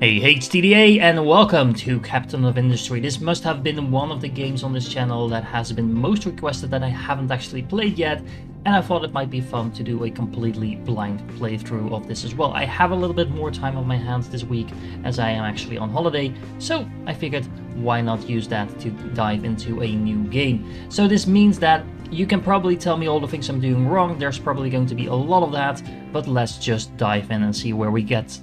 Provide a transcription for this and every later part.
Hey HTDA, and welcome to Captain of Industry. This must have been one of the games on this channel that has been most requested that I haven't actually played yet, and I thought it might be fun to do a completely blind playthrough of this as well. I have a little bit more time on my hands this week as I am actually on holiday, so I figured why not use that to dive into a new game. So this means that you can probably tell me all the things I'm doing wrong. There's probably going to be a lot of that, but let's just dive in and see where we get.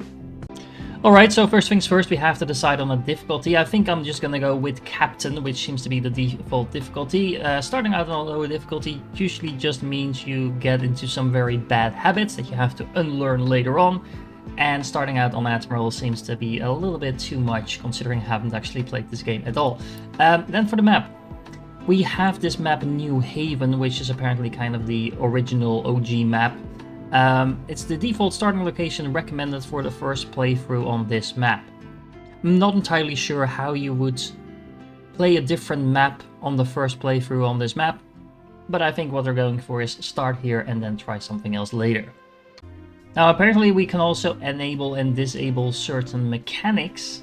Alright, so first things first, we have to decide on a difficulty. I think I'm just gonna go with Captain, which seems to be the default difficulty. Starting out on a lower difficulty usually just means you get into some very bad habits that you have to unlearn later on. And starting out on Admiral seems to be a little bit too much, considering I haven't actually played this game at all. Then for the map. We have this map New Haven, which is apparently kind of the original OG map. It's the default starting location recommended for the first playthrough on this map. I'm not entirely sure how you would play a different map on the first playthrough on this map, but I think what they're going for is start here and then try something else later. Now apparently we can also enable and disable certain mechanics.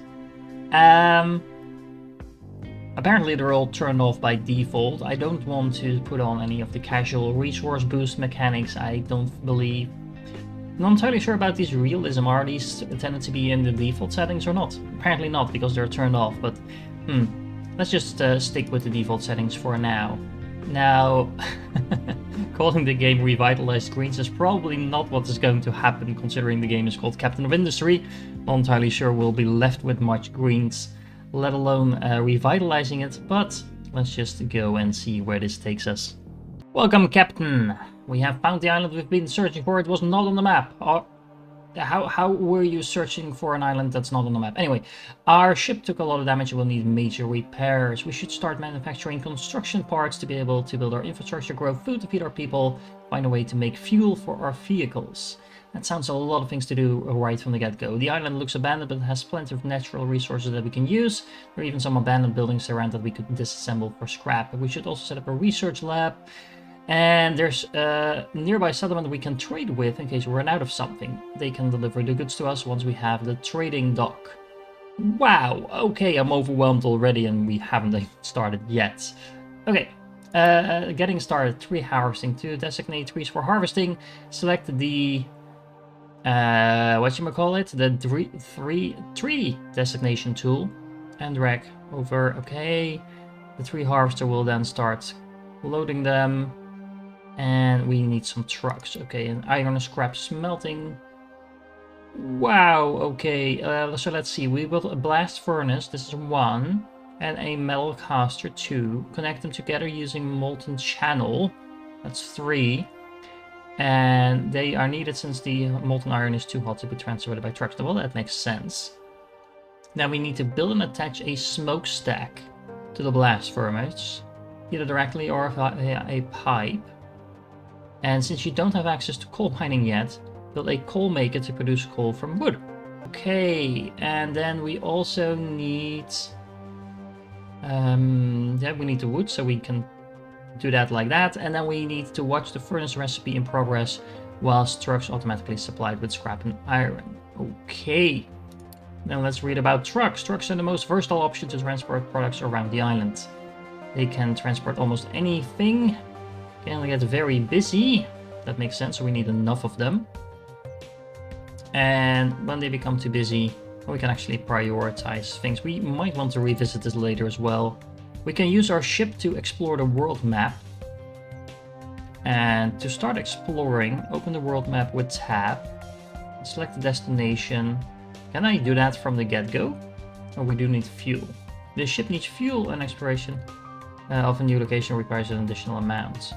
Apparently they're all turned off by default. I don't want to put on any of the casual resource boost mechanics, I don't believe. I'm not entirely sure about these realism. Are these intended to be in the default settings or not? Apparently not, because they're turned off, but let's just stick with the default settings for now. Now, calling the game Revitalized Greens is probably not what is going to happen, considering the game is called Captain of Industry. Not entirely sure we'll be left with much greens, let alone revitalizing it, but let's just go and see where this takes us. Welcome, Captain! We have found the island we've been searching for. It was not on the map. How were you searching for an island that's not on the map? Anyway, our ship took a lot of damage and will need major repairs. We should start manufacturing construction parts to be able to build our infrastructure, grow food to feed our people, find a way to make fuel for our vehicles. That sounds a lot of things to do right from the get-go. The island looks abandoned, but has plenty of natural resources that we can use. There are even some abandoned buildings around that we could disassemble for scrap. But we should also set up a research lab. And there's a nearby settlement we can trade with in case we run out of something. They can deliver the goods to us once we have the trading dock. Wow, okay, I'm overwhelmed already and we haven't started yet. Okay. Getting started. Tree harvesting. To designate trees for harvesting, select the the tree designation tool and drag over. Okay, the tree harvester will then start loading them, and we need some trucks. Okay, and iron scrap smelting. Wow, okay, so let's see, we built a blast furnace, this is 1, and a metal caster 2. Connect them together using molten channel, that's 3. And they are needed since the molten iron is too hot to be transported by trucks. Well, that makes sense. Now we need to build and attach a smokestack to the blast furnace, either directly or via a pipe. And since you don't have access to coal mining yet, build a coal maker to produce coal from wood. Okay, and then we also need... we need the wood, so we can do that like that, and then we need to watch the furnace recipe in progress whilst trucks automatically supplied with scrap and iron. Okay, now let's read about trucks. Trucks are the most versatile option to transport products around the island. They can transport almost anything, can get very busy. That makes sense, so we need enough of them. And when they become too busy, we can actually prioritize things. We might want to revisit this later as well. We can use our ship to explore the world map. And to start exploring, open the world map with tab. Select the destination. Can I do that from the get-go? Or we do need fuel. The ship needs fuel, and exploration of a new location requires an additional amount.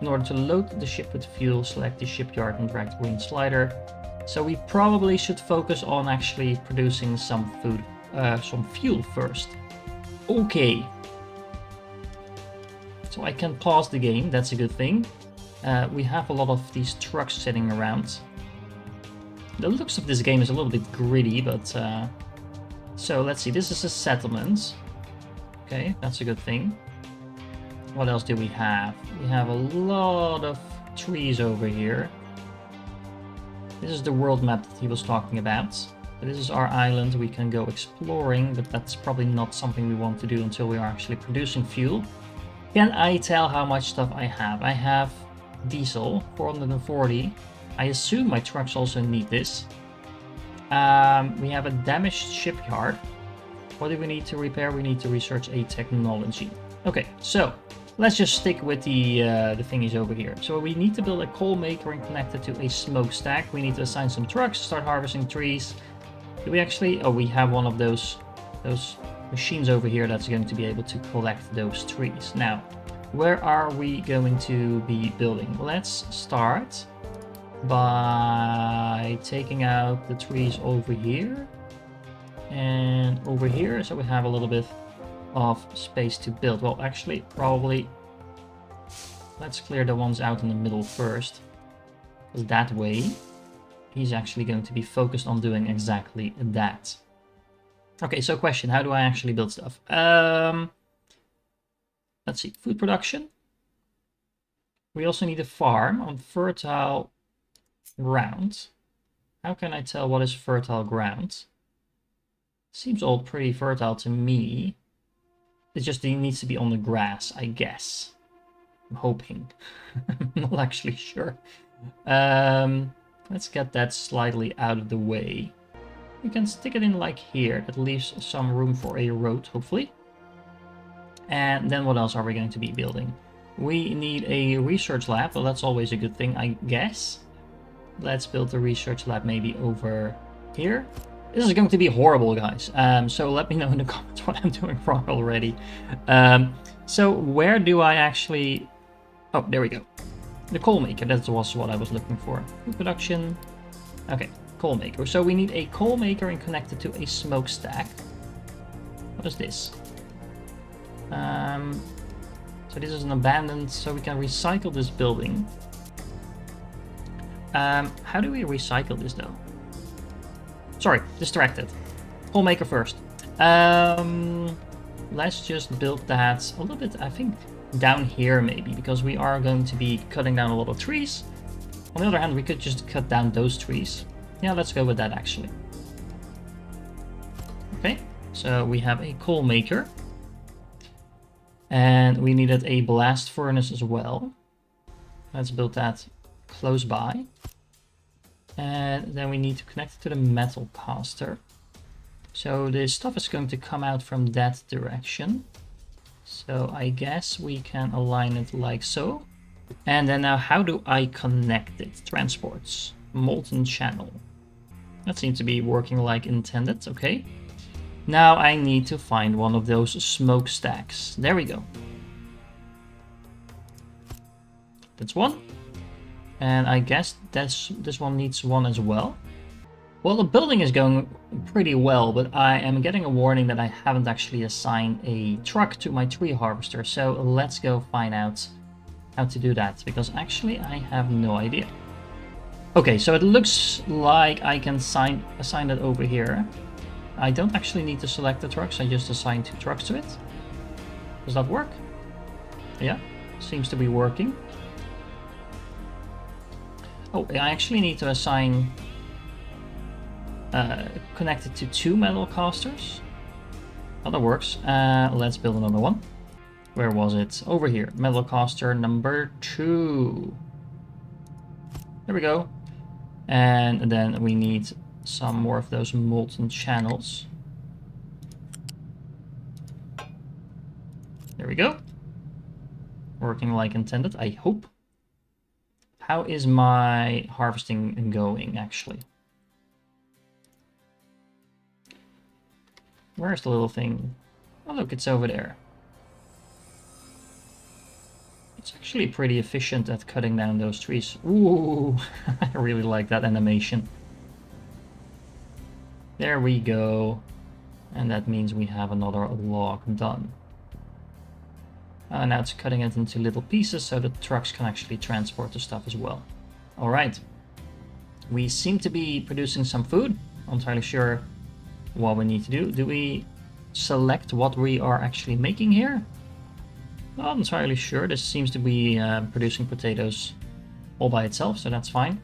In order to load the ship with fuel, select the shipyard and drag the green slider. So we probably should focus on actually producing some food, some fuel first. Okay. So I can pause the game, that's a good thing. We have a lot of these trucks sitting around. The looks of this game is a little bit gritty, but... So let's see, this is a settlement. Okay, that's a good thing. What else do we have? We have a lot of trees over here. This is the world map that he was talking about. This is our island. We can go exploring, but that's probably not something we want to do until we are actually producing fuel. Can I tell how much stuff I have? I have diesel, 440. I assume my trucks also need this. We have a damaged shipyard. What do we need to repair? We need to research a technology. Okay, so let's just stick with the thingies over here. So we need to build a coal maker and connect it to a smokestack. We need to assign some trucks, start harvesting trees. Do we actually? Oh, we have one of those machines over here that's going to be able to collect those trees. Now, where are we going to be building? Let's start by taking out the trees over here and over here, so we have a little bit of space to build. Well, actually, probably let's clear the ones out in the middle first, because that way he's actually going to be focused on doing exactly that. Okay, so question, how do I actually build stuff? Let's see, food production. We also need a farm on fertile ground. How can I tell what is fertile ground? Seems all pretty fertile to me. It needs to be on the grass, I guess. I'm hoping. I'm not actually sure. Let's get that slightly out of the way. We can stick it in like here. That leaves some room for a road, hopefully. And then what else are we going to be building? We need a research lab. Well, that's always a good thing, I guess. Let's build the research lab maybe over here. This is going to be horrible, guys. So let me know in the comments what I'm doing wrong already. So where do I actually... Oh, there we go. The coal maker, that was what I was looking for. Food production. Okay, coal maker. So we need a coal maker and connect it to a smokestack. What is this? So this is an abandoned, so we can recycle this building. How do we recycle this though? Sorry, distracted. Coal maker first. Let's just build that a little bit, I think, down here maybe, because we are going to be cutting down a lot of trees. On the other hand, we could just cut down those trees. Yeah, let's go with that actually. Okay, so we have a coal maker. And we needed a blast furnace as well. Let's build that close by. And then we need to connect it to the metal caster. So the stuff is going to come out from that direction. So I guess we can align it like so. And then now how do I connect it? Transports, molten channel. That seems to be working like intended, okay. Now I need to find one of those smokestacks. There we go. That's one. And I guess this one needs one as well. Well, the building is going pretty well, but I am getting a warning that I haven't actually assigned a truck to my tree harvester. So let's go find out how to do that, because actually I have no idea. Okay, so it looks like I can assign it over here. I don't actually need to select the trucks, I just assign 2 trucks to it. Does that work? Yeah, seems to be working. Oh, I actually need to assign... connect it to 2 metal casters. Oh, that works. Let's build another one. Where was it? Over here. Metal caster number 2. There we go. And then we need some more of those molten channels. There we go. Working like intended, I hope. How is my harvesting going, actually? Where's the little thing? Oh, look, it's over there. It's actually pretty efficient at cutting down those trees. Ooh, I really like that animation. There we go. And that means we have another log done. Now it's cutting it into little pieces so the trucks can actually transport the stuff as well. Alright. We seem to be producing some food. I'm not entirely sure what we need to do. Do we select what we are actually making here? Not entirely sure. This seems to be producing potatoes all by itself, so that's fine.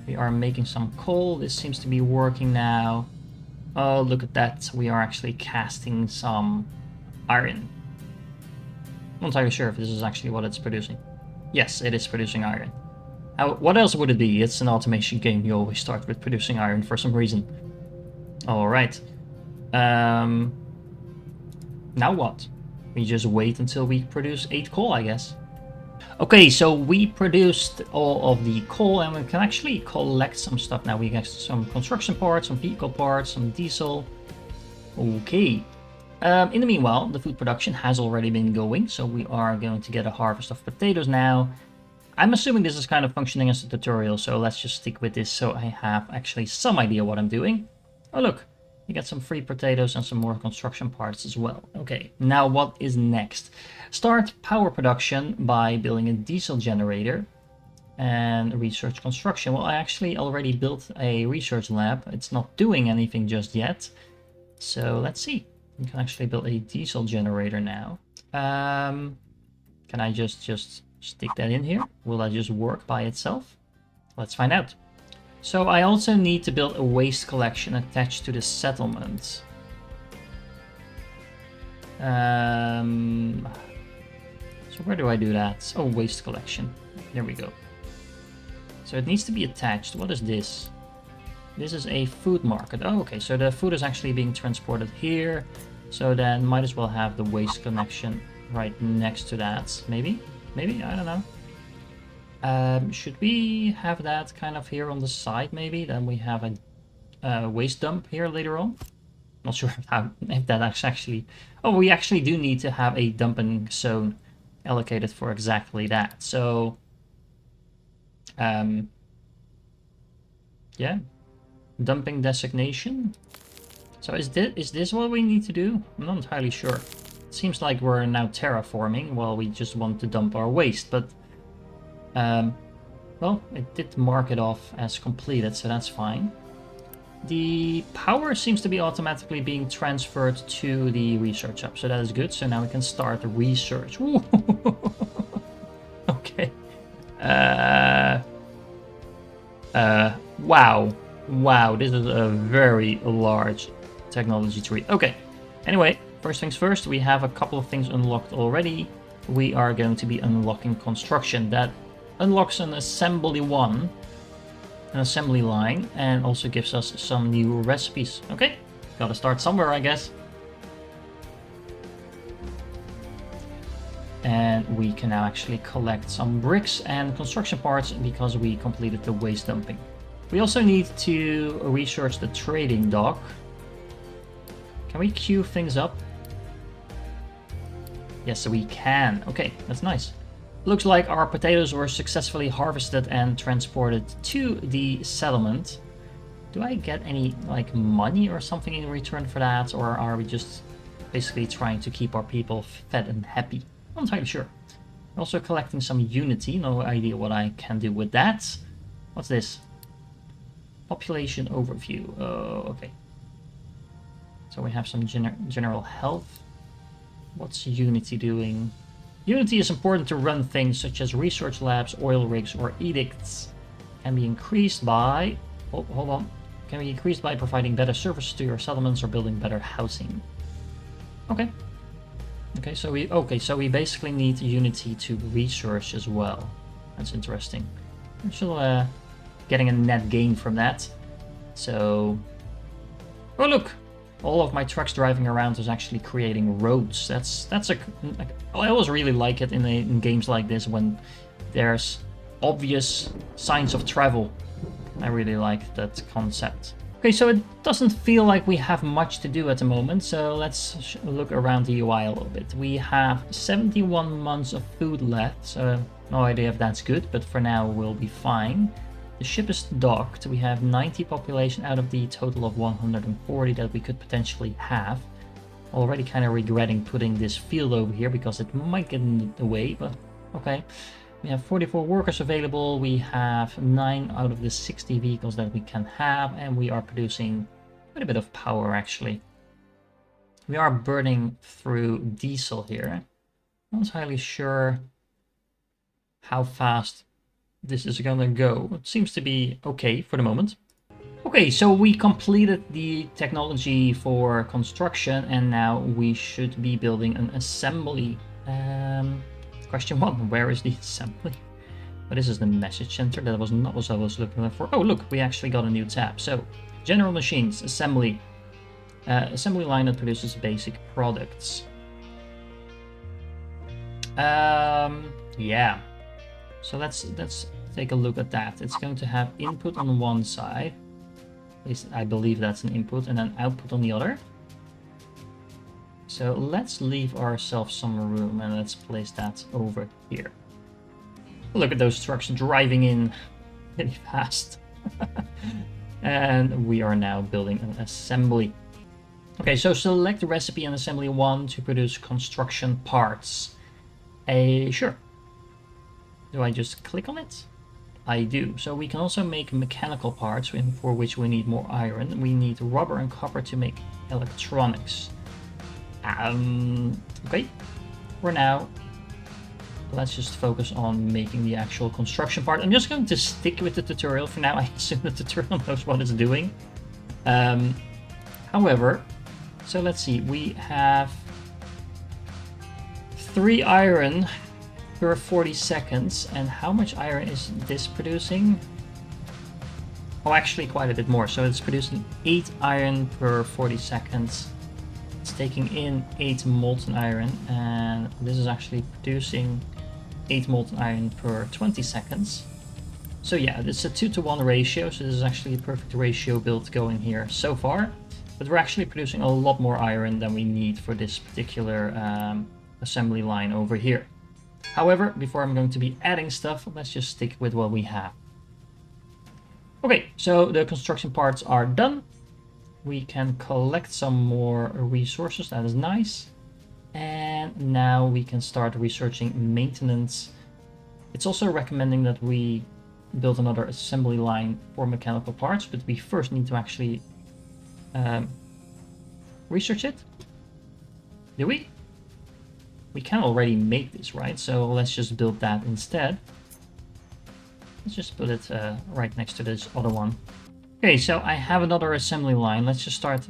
We are making some coal. This seems to be working now. Oh, look at that. We are actually casting some iron. I'm not entirely sure if this is actually what it's producing. Yes, it is producing iron. What else would it be? It's an automation game. You always start with producing iron for some reason. Alright. Now what? We just wait until we produce 8 coal, I guess. Okay, so we produced all of the coal and we can actually collect some stuff now. We got some construction parts, some vehicle parts, some diesel. Okay. In the meanwhile, the food production has already been going, so we are going to get a harvest of potatoes now. I'm assuming this is kind of functioning as a tutorial, so let's just stick with this so I have actually some idea what I'm doing. Oh look, you get some free potatoes and some more construction parts as well. Okay, now what is next? Start power production by building a diesel generator and research construction. Well, I actually already built a research lab. It's not doing anything just yet. So let's see. We can actually build a diesel generator now. Can I just stick that in here? Will that just work by itself? Let's find out. So I also need to build a waste collection attached to the settlement. So where do I do that? Oh, waste collection. There we go. So it needs to be attached. What is this? This is a food market. Oh, okay. So the food is actually being transported here. So then might as well have the waste connection right next to that. Maybe? Maybe? I don't know. Should we have that kind of here on the side maybe? Then we have a waste dump here later on. Not sure if that actually... Oh, we actually do need to have a dumping zone allocated for exactly that. So... yeah. Dumping designation. So is this what we need to do? I'm not entirely sure. It seems like we're now terraforming while we just want to dump our waste, but well, it did mark it off as completed, so that's fine. The power seems to be automatically being transferred to the research hub, so that is good. So now we can start the research. Okay. Wow. Wow, this is a very large technology tree. Okay, anyway, first things first, we have a couple of things unlocked already. We are going to be unlocking construction. That unlocks an assembly line, and also gives us some new recipes. Okay, gotta start somewhere, I guess. And we can now actually collect some bricks and construction parts because we completed the waste dumping. We also need to research the trading dock. Can we queue things up? Yes, we can. Okay, that's nice. Looks like our potatoes were successfully harvested and transported to the settlement. Do I get any like money or something in return for that? Or are we just basically trying to keep our people fed and happy? I'm not entirely sure. Also collecting some unity. No idea what I can do with that. What's this? Population overview. Oh, okay. So we have some general health. What's Unity doing? Unity is important to run things such as research labs, oil rigs, or edicts. Can be increased by... Oh, hold on. Can be increased by providing better services to your settlements or building better housing. Okay. Okay, so we basically need Unity to research as well. That's interesting. I'm still getting a net gain from that. So, oh look, all of my trucks driving around is actually creating roads. I always really like it in games like this when there's obvious signs of travel. I really like that concept. Okay, so it doesn't feel like we have much to do at the moment, so let's look around the UI a little bit. We have 71 months of food left, so no idea if that's good, but for now we'll be fine. The ship is docked. We have 90 population out of the total of 140 that we could potentially have. Already kind of regretting putting this field over here because it might get in the way, but okay. We have 44 workers available. We have 9 out of the 60 vehicles that we can have, and we are producing quite a bit of power actually. We are burning through diesel here. I'm not entirely sure how fast this is gonna go. It seems to be okay for the moment. Okay, so we completed the technology for construction, and now we should be building an assembly. Question 1, where is the assembly? But this is the message center. That was not what I was looking for. Oh, look, we actually got a new tab. So, general machines, assembly. Assembly line that produces basic products. Yeah. So let's take a look at that. It's going to have input on one side. At least I believe that's an input, and then output on the other. So let's leave ourselves some room and let's place that over here. Look at those trucks driving in really fast. And we are now building an assembly. Okay, so select the recipe in assembly 1 to produce construction parts. Sure. Do I just click on it? I do. So we can also make mechanical parts, for which we need more iron. We need rubber and copper to make electronics. Okay. For now, let's just focus on making the actual construction part. I'm just going to stick with the tutorial for now. I assume the tutorial knows what it's doing. However, so let's see. We have 3 iron per 40 seconds. And how much iron is this producing? Oh, actually quite a bit more. So it's producing 8 iron per 40 seconds. It's taking in 8 molten iron, and this is actually producing 8 molten iron per 20 seconds. So yeah, it's a 2-to-1 ratio, so this is actually a perfect ratio build going here so far. But we're actually producing a lot more iron than we need for this particular assembly line over here. However, before I'm going to be adding stuff, let's just stick with what we have. Okay, so the construction parts are done. We can collect some more resources, that is nice. And now we can start researching maintenance. It's also recommending that we build another assembly line for mechanical parts, but we first need to actually research it. Do we? We can already make this, right? So let's just build that instead. Let's just put it right next to this other one. Okay, so I have another assembly line. Let's just start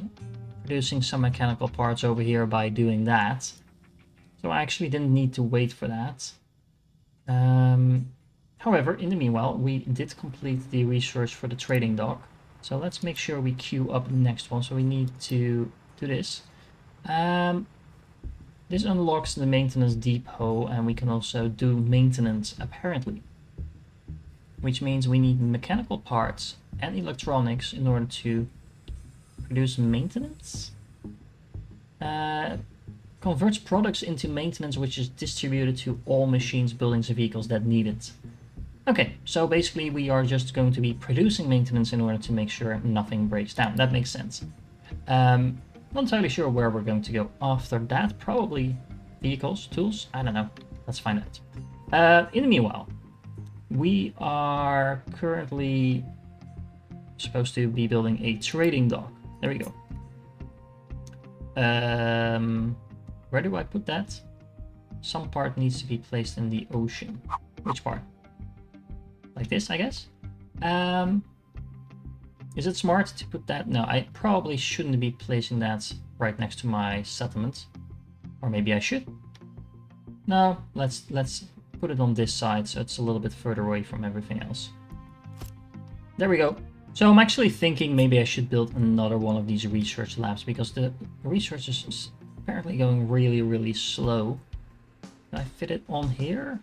producing some mechanical parts over here by doing that. So I actually didn't need to wait for that. However, in the meanwhile, we did complete the research for the trading dock. So let's make sure we queue up the next one. So we need to do this. This unlocks the maintenance depot, and we can also do maintenance apparently. Which means we need mechanical parts and electronics in order to produce maintenance. Converts products into maintenance, which is distributed to all machines, buildings, and vehicles that need it. Okay, so basically we are just going to be producing maintenance in order to make sure nothing breaks down. That makes sense. Not entirely sure where we're going to go after that. Probably vehicles, tools, I don't know. Let's find out. In the meanwhile, we are currently supposed to be building a trading dock. There we go. Where do I put that? Some part needs to be placed in the ocean. Which part? Like this, I guess? Is it smart to put that? No, I probably shouldn't be placing that right next to my settlement. Or maybe I should. No, let's put it on this side so it's a little bit further away from everything else. There we go. So I'm actually thinking maybe I should build another one of these research labs, because the research is apparently going really, really slow. Can I fit it on here?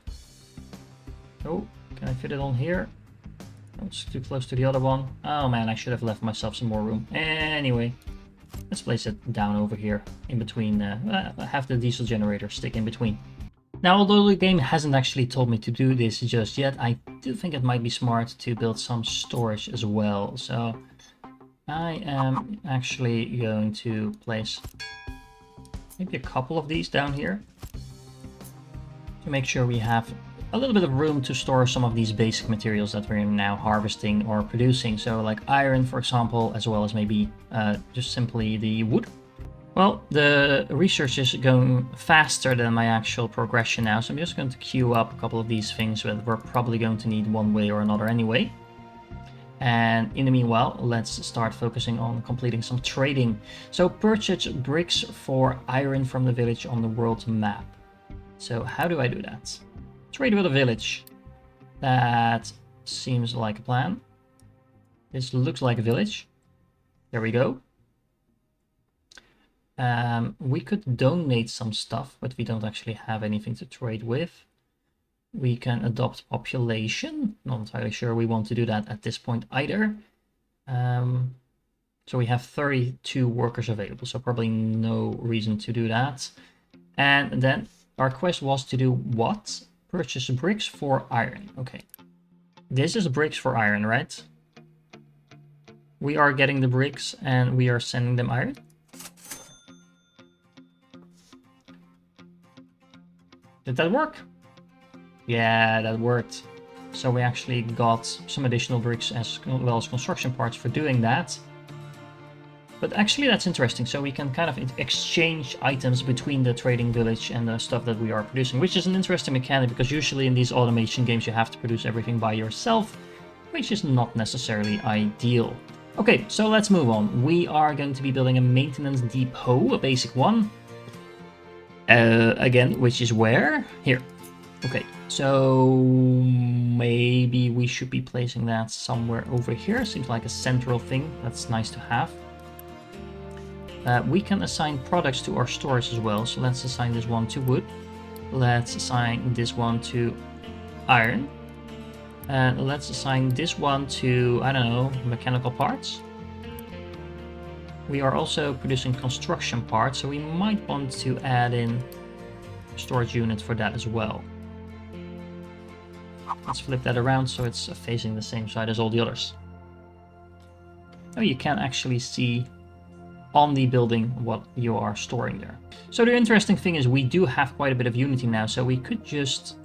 Oh, can I fit it on here? Oh, it's too close to the other one. Oh man, I should have left myself some more room. Anyway, let's place it down over here in between. Have the diesel generator stick in between. Now, although the game hasn't actually told me to do this just yet, I do think it might be smart to build some storage as well. So I am actually going to place maybe a couple of these down here to make sure we have a little bit of room to store some of these basic materials that we're now harvesting or producing. So like iron, for example, as well as maybe just simply the wood. Well, the research is going faster than my actual progression now, so I'm just going to queue up a couple of these things that we're probably going to need one way or another anyway. And in the meanwhile, let's start focusing on completing some trading. So purchase bricks for iron from the village on the world map. So how do I do that? Trade with a village. That seems like a plan. This looks like a village. There we go. We could donate some stuff, but we don't actually have anything to trade with. We can adopt population. Not entirely sure we want to do that at this point either. So we have 32 workers available, so probably no reason to do that. And then our quest was to do what? Purchase bricks for iron. Okay. This is bricks for iron, right? We are getting the bricks and we are sending them iron. Did that work? Yeah, that worked. So we actually got some additional bricks as well as construction parts for doing that. But actually that's interesting. So we can kind of exchange items between the trading village and the stuff that we are producing, which is an interesting mechanic because usually in these automation games you have to produce everything by yourself, which is not necessarily ideal. Okay, so let's move on. We are going to be building a maintenance depot, a basic one. Again, which is where? Here. Okay, so maybe we should be placing that somewhere over here. Seems like a central thing. That's nice to have. We can assign products to our stores as well. So let's assign this one to wood. Let's assign this one to iron. And let's assign this one to, I don't know, mechanical parts. We are also producing construction parts, so we might want to add in storage units for that as well. Let's flip that around so it's facing the same side as all the others. Oh, you can actually see on the building what you are storing there. So the interesting thing is we do have quite a bit of Unity now, so we could just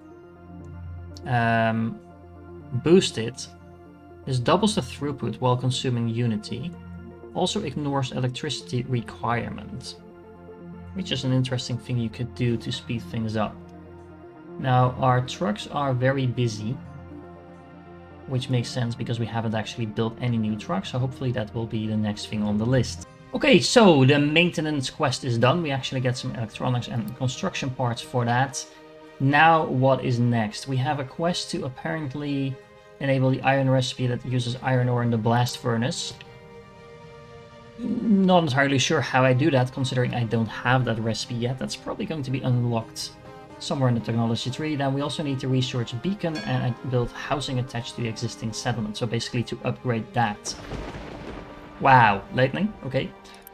boost it. This doubles the throughput while consuming Unity. Also ignores electricity requirement, which is an interesting thing you could do to speed things up. Now our trucks are very busy, which makes sense because we haven't actually built any new trucks, so hopefully that will be the next thing on the list. Okay, so the maintenance quest is done. We actually get some electronics and construction parts for that. Now what is next? We have a quest to apparently enable the iron recipe that uses iron ore in the blast furnace. Not entirely sure how I do that, considering I don't have that recipe yet. That's probably going to be unlocked somewhere in the technology tree. Then we also need to research beacon and build housing attached to the existing settlement. So basically to upgrade that. Wow, lightning. Okay.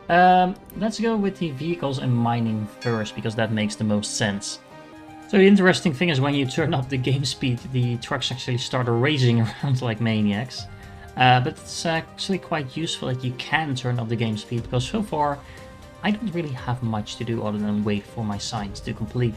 Let's go with the vehicles and mining first, because that makes the most sense. So the interesting thing is when you turn up the game speed, the trucks actually start racing around like maniacs. But it's actually quite useful that you can turn up the game speed, because so far I don't really have much to do other than wait for my signs to complete.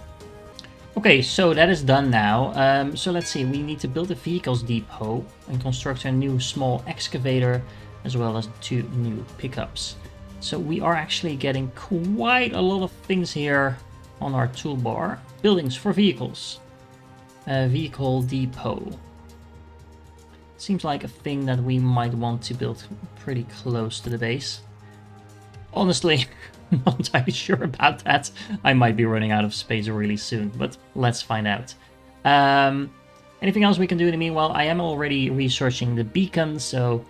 Okay, so that is done now. So let's see, we need to build a vehicles depot and construct a new small excavator as well as 2 new pickups. So we are actually getting quite a lot of things here on our toolbar. Buildings for vehicles. Vehicle depot. Seems like a thing that we might want to build pretty close to the base. Honestly, not entirely sure about that. I might be running out of space really soon, but let's find out. Anything else we can do in the meanwhile? I am already researching the beacon, so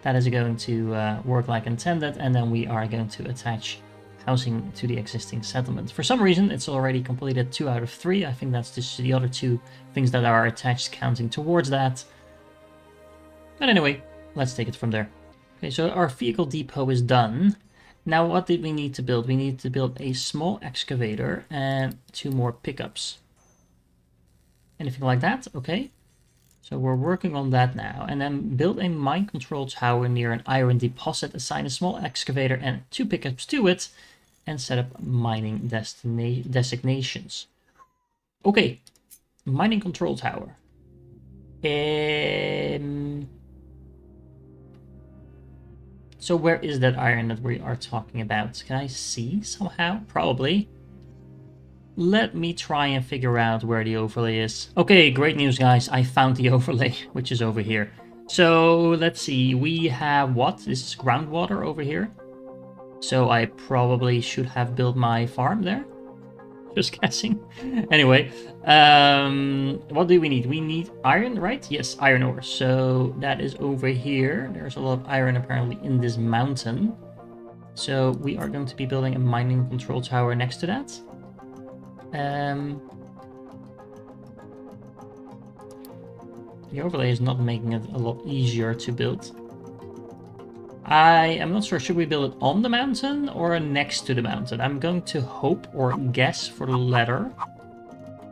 that is going to work like intended, and then we are going to attach housing to the existing settlement. For some reason, it's already completed 2 out of 3. I think that's just the other 2 things that are attached counting towards that. But anyway, let's take it from there. Okay, so our vehicle depot is done. Now what did we need to build? We need to build a small excavator and 2 more pickups. Anything like that? Okay. So we're working on that now. And then build a mine control tower near an iron deposit, assign a small excavator and 2 pickups to it, and set up mining designations. Okay, mining control tower. So where is that iron that we are talking about? Can I see somehow? Probably. Let me try and figure out where the overlay is. Okay, great news, guys. I found the overlay, which is over here. So let's see. We have what? This is groundwater over here. So I probably should have built my farm there. Just guessing. Anyway, what do we need? We need iron, right? Yes, iron ore. So that is over here. There's a lot of iron apparently in this mountain. So we are going to be building a mining control tower next to that. The overlay is not making it a lot easier to build. I am not sure, should we build it on the mountain or next to the mountain? I'm going to hope or guess for the latter,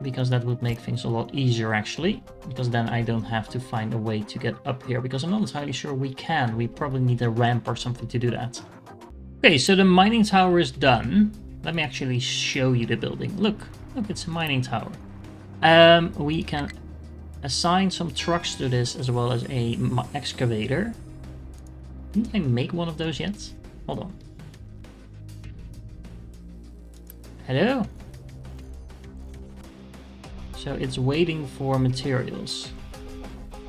because that would make things a lot easier actually, because then I don't have to find a way to get up here, because I'm not entirely sure we can. We probably need a ramp or something to do that. Okay, so the mining tower is done. Let me actually show you the building. Look, it's a mining tower. We can assign some trucks to this as well as a excavator. Didn't I make one of those yet? Hold on. Hello? So it's waiting for materials.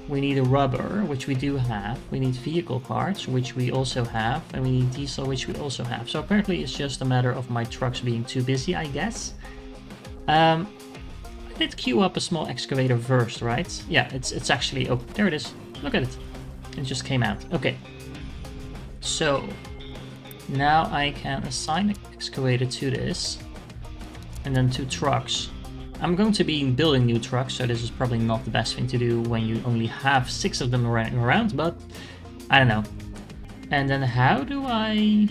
We need a rubber, which we do have. We need vehicle parts, which we also have. And we need diesel, which we also have. So apparently it's just a matter of my trucks being too busy, I guess. I did queue up a small excavator first, right? Yeah, it's actually... Oh, there it is. Look at it. It just came out. Okay. So now I can assign an excavator to this, and then 2 trucks. I'm going to be building new trucks, so this is probably not the best thing to do when you only have 6 of them running around, but I don't know. And then how do I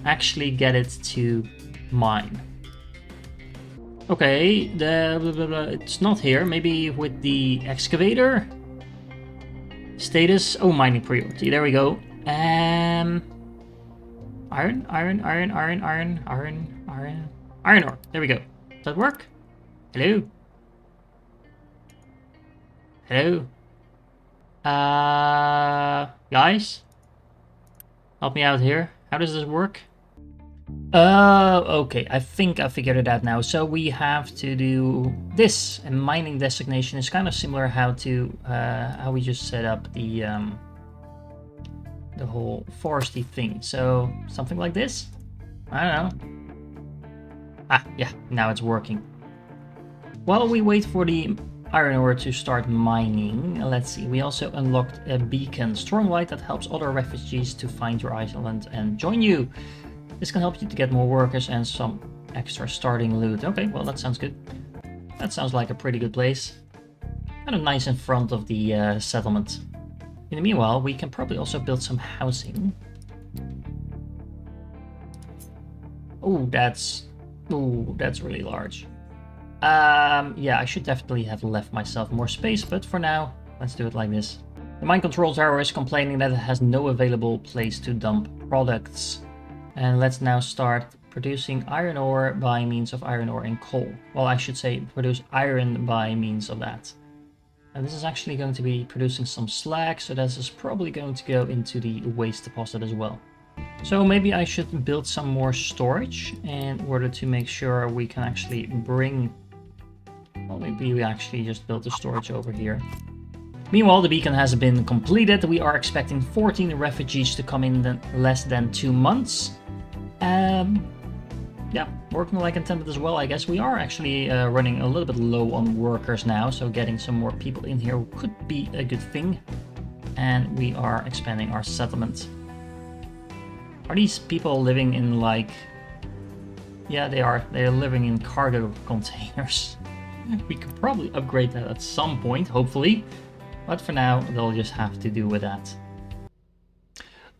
actually get it to mine? Okay, it's not here. Maybe with the excavator? Status, oh, mining priority, there we go. Iron ore. There we go. Does that work? Hello? Hello? Guys? Help me out here. How does this work? Okay. I think I figured it out now. So we have to do this. A mining designation is kind of similar how we just set up the whole foresty thing. So something like this? I don't know. Yeah, now it's working. While we wait for the iron ore to start mining, let's see, we also unlocked a beacon, strong light that helps other refugees to find your island and join you. This can help you to get more workers and some extra starting loot. Okay, well that sounds good. That sounds like a pretty good place. Kind of nice in front of the settlement. In the meanwhile, we can probably also build some housing. Oh, that's really large. Yeah, I should definitely have left myself more space, but for now, let's do it like this. The mine control tower is complaining that it has no available place to dump products. And let's now start producing iron ore by means of iron ore and coal. Well, I should say produce iron by means of that. And this is actually going to be producing some slag, so this is probably going to go into the waste deposit as well. So maybe I should build some more storage in order to make sure we can actually bring... Well, maybe we actually just build the storage over here. Meanwhile, the beacon has been completed. We are expecting 14 refugees to come in less than 2 months. Yeah, working like intended as well. I guess we are actually running a little bit low on workers now, so getting some more people in here could be a good thing. And we are expanding our settlement. Are these people living in like... Yeah, they are. They're living in cargo containers. We could probably upgrade that at some point, hopefully. But for now, they'll just have to do with that.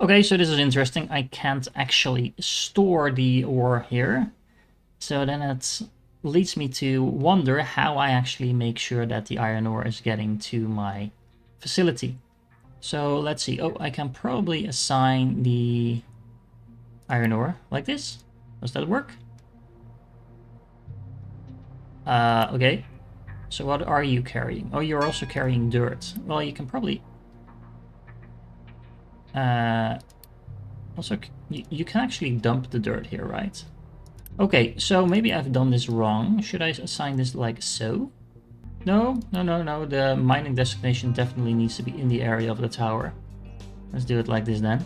Okay, so this is interesting. I can't actually store the ore here. So then it leads me to wonder how I actually make sure that the iron ore is getting to my facility. So let's see. Oh, I can probably assign the iron ore like this. Does that work? Okay. So what are you carrying? Oh, you're also carrying dirt. Well, you can probably... Also, you can actually dump the dirt here, right? Okay, so maybe I've done this wrong. Should I assign this like so? No, no, no, no. The mining designation definitely needs to be in the area of the tower. Let's do it like this then.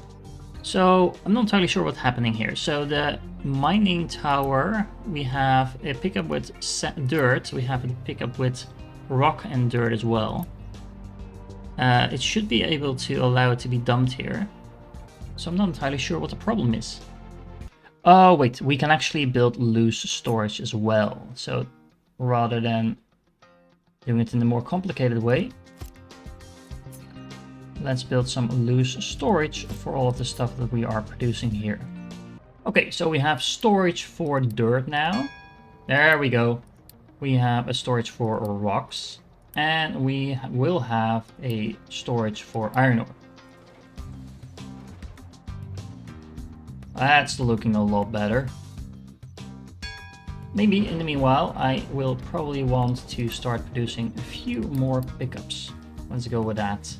So I'm not entirely sure what's happening here. So the mining tower, we have a pickup with dirt. We have a pickup with rock and dirt as well. It should be able to allow it to be dumped here. So I'm not entirely sure what the problem is. Oh, wait, we can actually build loose storage as well. So rather than doing it in a more complicated way, let's build some loose storage for all of the stuff that we are producing here. Okay, so we have storage for dirt now. There we go. We have a storage for rocks. And we will have a storage for iron ore. That's looking a lot better. Maybe in the meanwhile, I will probably want to start producing a few more pickups. Let's go with that.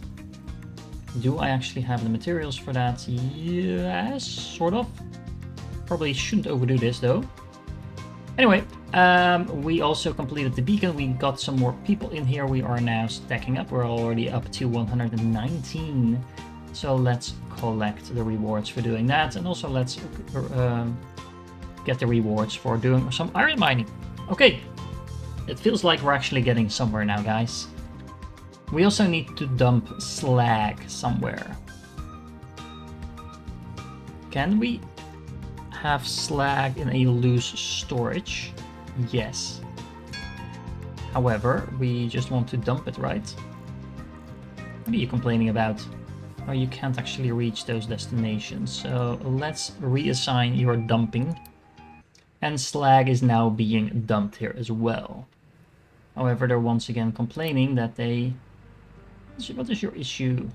Do I actually have the materials for that? Yes, sort of. Probably shouldn't overdo this though. Anyway, we also completed the beacon. We got some more people in here. We are now stacking up. We're already up to 119. So let's collect the rewards for doing that. And also let's get the rewards for doing some iron mining. Okay, it feels like we're actually getting somewhere now, guys. We also need to dump slag somewhere. Can we have slag in a loose storage? Yes. However, we just want to dump it, right? What are you complaining about? Oh, you can't actually reach those destinations. So let's reassign your dumping. And slag is now being dumped here as well. However, they're once again complaining that they... What is your issue?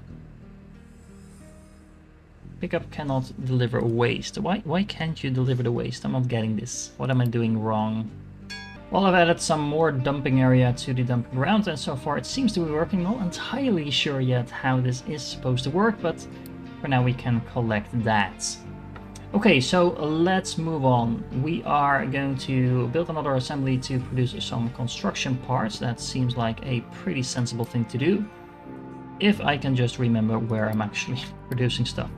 Pickup cannot deliver waste. Why can't you deliver the waste? I'm not getting this. What am I doing wrong? Well, I've added some more dumping area to the dumping ground, and so far it seems to be working. Not entirely sure yet how this is supposed to work, but for now we can collect that. Okay, so let's move on. We are going to build another assembly to produce some construction parts. That seems like a pretty sensible thing to do, if I can just remember where I'm actually producing stuff.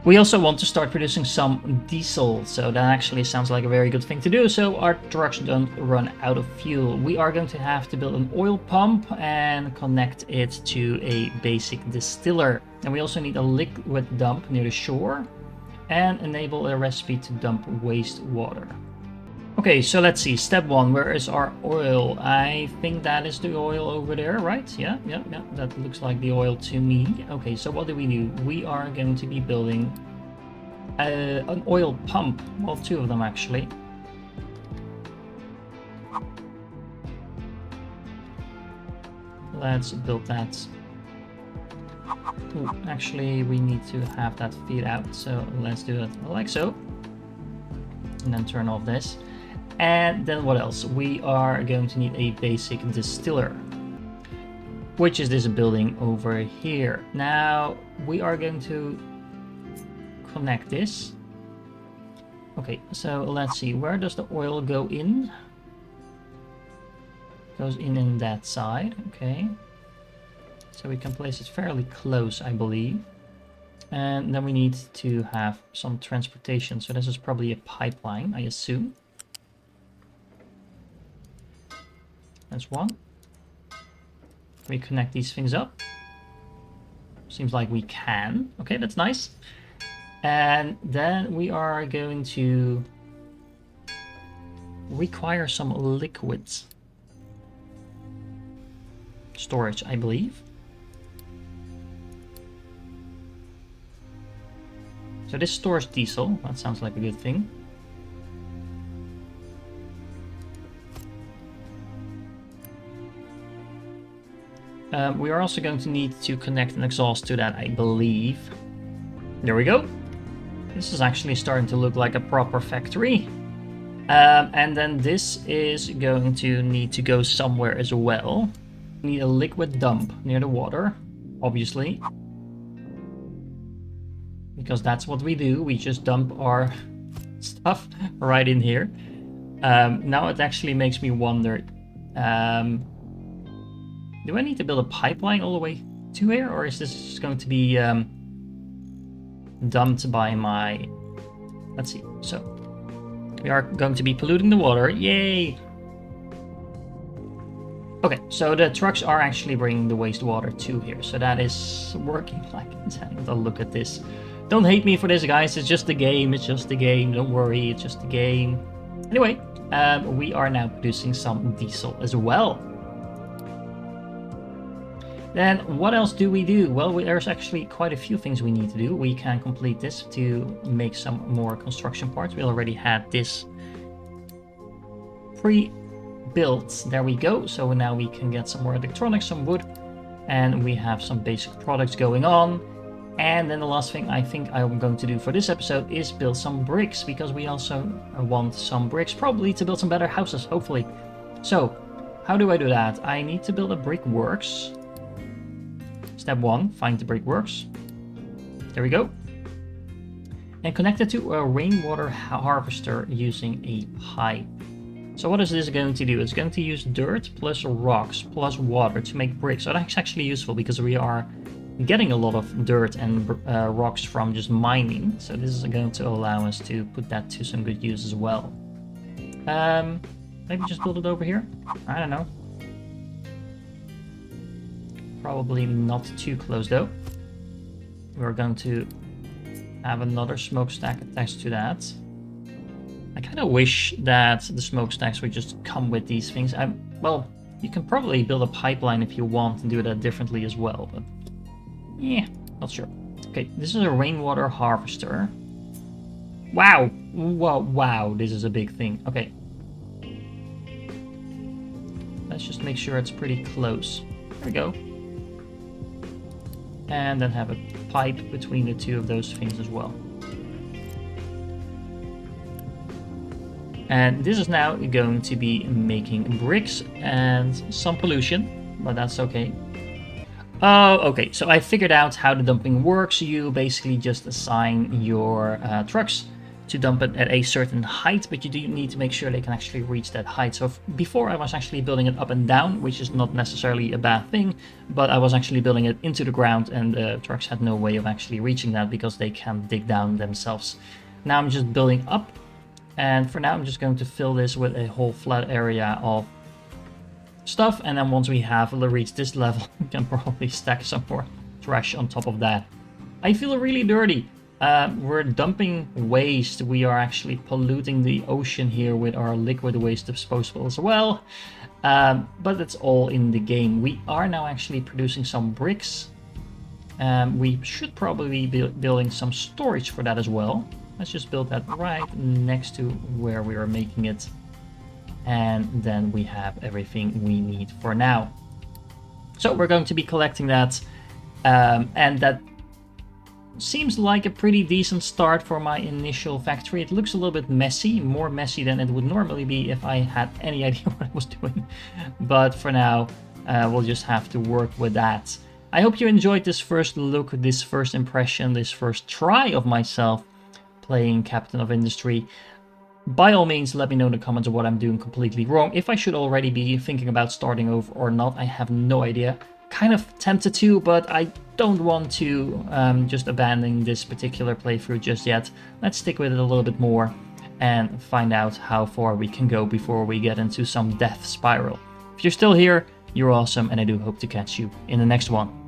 We also want to start producing some diesel, so that actually sounds like a very good thing to do, so our trucks don't run out of fuel. We are going to have to build an oil pump and connect it to a basic distiller. And we also need a liquid dump near the shore and enable a recipe to dump wastewater. Okay, so let's see. Step 1, where is our oil? I think that is the oil over there, right? Yeah, that looks like the oil to me. Okay, so what do? We are going to be building an oil pump. Well, 2 of them actually. Let's build that. Ooh, actually, we need to have that feed out, so let's do it like so. And then turn off this. And then what else? We are going to need a basic distiller, which is this building over here. Now we are going to connect this. Okay, so let's see, where does the oil go in? Goes in that side. Okay, so we can place it fairly close, I believe. And then we need to have some transportation, so this is probably a pipeline, I assume. That's one. We connect these things up. Seems like we can. Okay, that's nice. And then we are going to require some liquids storage, I believe. So this stores diesel. That sounds like a good thing. We are also going to need to connect an exhaust to that, I believe. There we go. This is actually starting to look like a proper factory. And then this is going to need to go somewhere as well. We need a liquid dump near the water, obviously. because that's what we do. We just dump our stuff right in here. Now it actually makes me wonder, do I need to build a pipeline all the way to here, or is this just going to be dumped by my... Let's see. So we are going to be polluting the water. Yay! Okay, so the trucks are actually bringing the wastewater to here. So that is working like intended. Oh, look at this. Don't hate me for this, guys. It's just a game. It's just a game. Don't worry. It's just a game. Anyway, we are now producing some diesel as well. Then what else do we do? Well, there's actually quite a few things we need to do. We can complete this to make some more construction parts. We already had this pre-built. There we go. So now we can get some more electronics, some wood, and we have some basic products going on. And then the last thing I think I'm going to do for this episode is build some bricks, because we also want some bricks, probably to build some better houses, hopefully. So how do I do that? I need to build a brickworks. Step 1, find the brickworks. There we go. And connect it to a rainwater harvester using a pipe. So what is this going to do? It's going to use dirt plus rocks plus water to make bricks. So that's actually useful because we are getting a lot of dirt and rocks from just mining. So this is going to allow us to put that to some good use as well. Maybe just build it over here? I don't know. Probably not too close though. We're going to have another smokestack attached to that. I kind of wish that the smokestacks would just come with these things. Well, you can probably build a pipeline if you want and do that differently as well, but yeah, not sure. Okay, this is a rainwater harvester. Wow, wow, this is a big thing. Okay. Let's just make sure it's pretty close. There we go. And then have a pipe between the two of those things as well. And this is now going to be making bricks and some pollution, but that's okay. Okay, so I figured out how the dumping works. You basically just assign your trucks to dump it at a certain height, but you do need to make sure they can actually reach that height. So before I was actually building it up and down, which is not necessarily a bad thing, but I was actually building it into the ground and the trucks had no way of actually reaching that because they can't dig down themselves. Now I'm just building up, and for now I'm just going to fill this with a whole flat area of stuff, and then once we have reached this level, we can probably stack some more trash on top of that. I feel really dirty. We're dumping waste. We are actually polluting the ocean here with our liquid waste disposal as well. But it's all in the game. We are now actually producing some bricks. We should probably be building some storage for that as well. Let's just build that right next to where we are making it. And then we have everything we need for now. So we're going to be collecting that. And that seems like a pretty decent start for my initial factory. It looks a little bit messy, more messy than it would normally be if I had any idea what I was doing. But for now, we'll just have to work with that. I hope you enjoyed this first look, this first impression, this first try of myself playing Captain of Industry. By all means, let me know in the comments of what I'm doing completely wrong. If I should already be thinking about starting over or not, I have no idea. Kind of tempted to, but I don't want to just abandon this particular playthrough just yet. Let's stick with it a little bit more and find out how far we can go before we get into some death spiral. If you're still here, you're awesome, and I do hope to catch you in the next one.